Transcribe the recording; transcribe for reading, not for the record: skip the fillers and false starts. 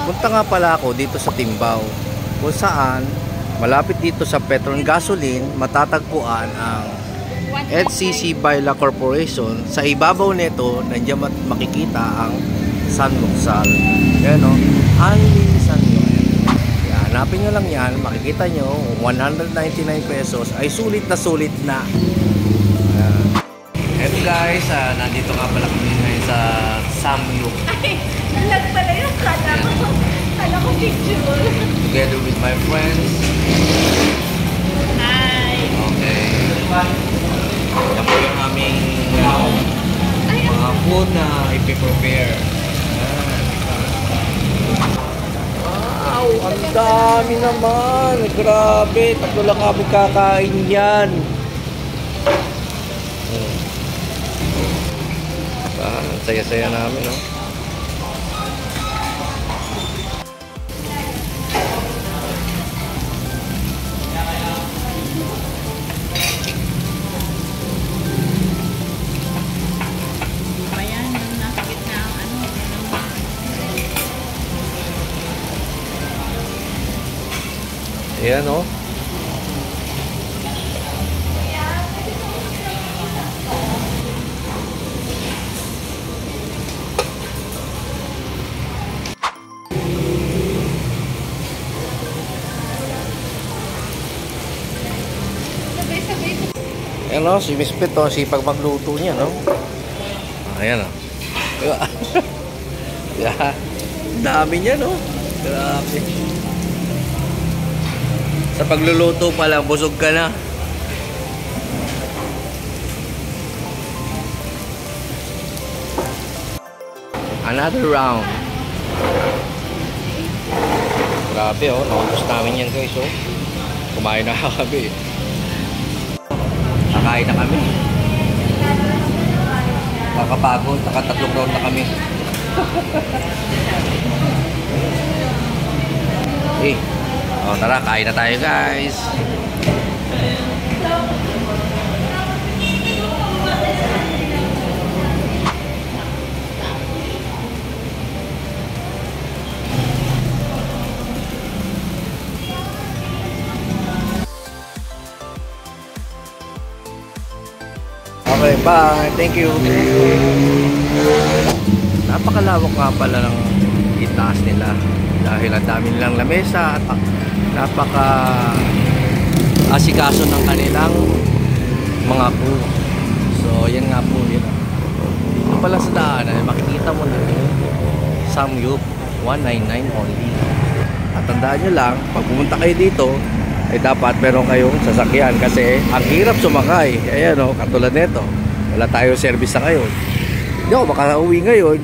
Punta nga pala ako dito sa Timbao, kung saan malapit dito sa Petron Gasoline matatagpuan ang NCC Baila Corporation. Sa ibabaw nito, nandiyan makikita ang San Roxal. Yan o, Only San Roxal. Hanapin nyo lang yan, makikita nyo, 199 pesos ay sulit na. And guys, nandito nga pala kami ngayon sa Samyup. Ay, nalag pala yung kala ko picture. Together with my friends. Hi! Okay. Yan po yung aming mga food na ipiprepare. Wow! Ang dami naman! Grabe! Tatlo lang kami kakain yan. Saya-saya namin, no? Ayan, nasa gitna ang ano. Ayan, no? Ayan o, si Miss Pet o, sipag magluto niya, no? Ayan o. Yeah. Dami niya, no? Grabe. Sa pagluluto pa lang, busog ka na. Another round. Grabe o, naubos namin yan guys o. Kumain na kami. Nakain na kami. Kakapagod, nakatatlong round na kami. Tara, kain na tayo guys. Okay, bye. Thank you. Napakalawak nga pala ng itaas nila dahil ang dami nilang lamesa at napaka asikaso ng kanilang mga crew. So, yan nga po yun. Dito pala sa daanan, makikita mo na Samyup 199 only. At tandaan nyo lang, pag pumunta kayo dito, ay dapat meron kayong sasakyan kasi ang hirap sumakay. Ayan o, katulad nito, wala tayong service na ngayon. Hindi ako makauwi ngayon